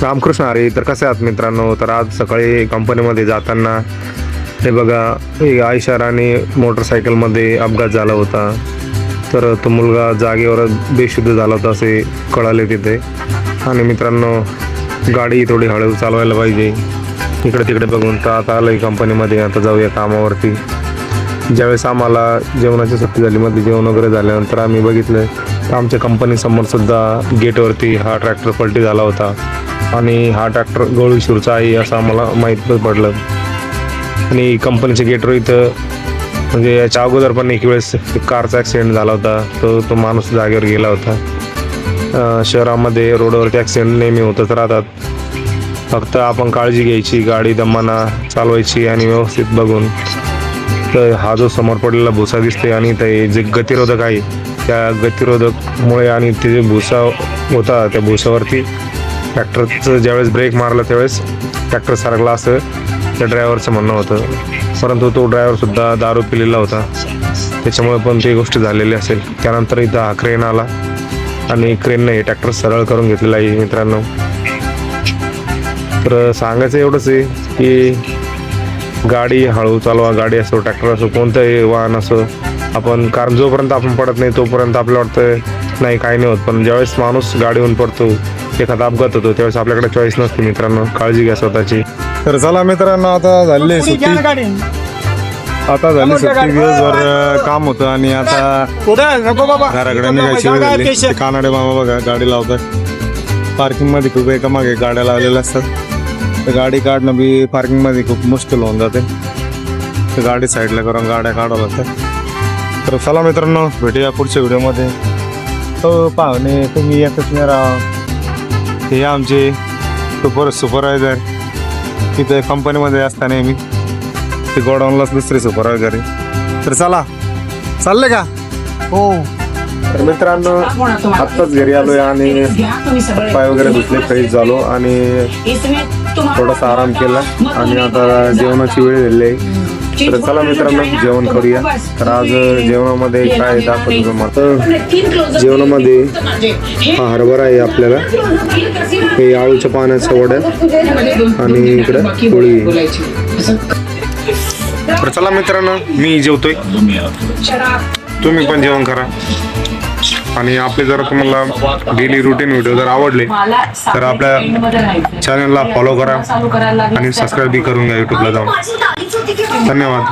रामकृष्ण हरी. तर कसे आहात मित्रांनो? तर आज सकाळी कंपनीमध्ये जाताना हे बघा, आयशर आणि मोटरसायकलमध्ये अपघात झाला होता. तर तो मुलगा जागेवर बेशुद्ध झाला होता असे कळाले तिथे. आणि मित्रांनो, गाडी थोडी हळू चालवायला पाहिजे. इकडे तिकडे बघून तर आता आलं कंपनीमध्ये, आता जाऊया कामावरती. ज्यावेळेस आम्हाला जेवणाची सुट्टी झाली, मध्ये जेवण वगैरे झाल्यानंतर आम्ही बघितलं तर आमच्या कंपनीसमोरसुद्धा गेटवरती हा ट्रॅक्टर पलटी झाला होता. आणि हा ट्रॅक्टर गवळीशूरचा आहे असं आम्हाला माहीत पडलं. आणि कंपनीच्या गेटवर इथं म्हणजे याच्या अगोदर पण एक वेळेस कारचा ॲक्सिडेंट झाला होता. तो माणूस जागेवर गेला होता. शहरामध्ये रोडवरती ॲक्सिडेंट नेहमी होतच राहतात. फक्त आपण काळजी घ्यायची, गाडी दमाना चालवायची आणि व्यवस्थित बघून. तर हा जो समोर पडलेला भुसा दिसते आणि ते जे गतिरोधक आहे, त्या गतिरोधकमुळे आणि ते जे भुसा होता त्या भुसावरती ट्रॅक्टरचं ज्यावेळेस ब्रेक मारला त्यावेळेस ट्रॅक्टर सरकला असं त्या ड्रायव्हरचं म्हणणं होतं. परंतु तो ड्रायव्हरसुद्धा दारू पिलेला होता, त्याच्यामुळे पण ती गोष्ट झालेली असेल. त्यानंतर इथं हा क्रेन आला आणि क्रेनने हे ट्रॅक्टर सरळ करून घेतलेलं आहे मित्रांनो. तर सांगायचं एवढंच आहे की गाडी हळू चालवा. गाडी असो, ट्रॅक्टर असो, कोणतंही वाहन असो, आपण कारण जोपर्यंत आपण पडत नाही तोपर्यंत आपल्याला वाटतं नाही काही नाही होत. पण ज्यावेळेस माणूस गाडीहून पडतो, एखादा अपघात होतो, त्यावेळेस आपल्याकडे चॉईस नसते मित्रांनो. काळजी घ्या स्वतःची. तर चला मित्रांनो, आता झाली सुट्टी. दिवसभर काम होतं आणि आता घराकडे निघायची वेळ झाली. कानाडे मामा बघा गाडी लावतात. पार्किंगमध्ये खूप एकामागे गाड्या लावलेल्या असतात. तर गाडी काढणं बी पार्किंगमध्ये खूप मुश्किल होऊन जाते. तर गाडी साईडला करून गाड्या काढावं लागतात. तर चला मित्रांनो, भेटूया पुढच्या व्हिडिओमध्ये. हो पाहुणे, तुम्ही एकच नाही राहा. हे आमचे सुपरवायझर तिथे कंपनीमध्ये असता नेहमी. ते गोडाऊनलाच दुसरे सुपरवायझर आहे. तर चला, चालले का? हो. तर मित्रांनो, आत्ताच घरी आलोय आणि पाय वगैरे धुतले, फ्रेश झालो आणि थोडासा आराम केला आणि आता जेवणाची वेळ झाली आहे. तर चला मित्रांनो, जेवण करूया. तर आज जेवणामध्ये काय दाखवतो तुम्हाला. जेवणामध्ये हा हरभरा आहे आपल्याला, हे आळूच्या पाण्याच्या वड्या आणि इकडे पोळी. तर चला मित्रांनो, मी जेवतोय, तुम्ही पण जेवण करा. आणि आपले जर तुम्हाला डेली रुटीन व्हिडिओ जर आवडले तर आपल्या चॅनलला फॉलो करा आणि सबस्क्राईब बी करून घ्या यूट्यूबला जाऊन. धन्यवाद.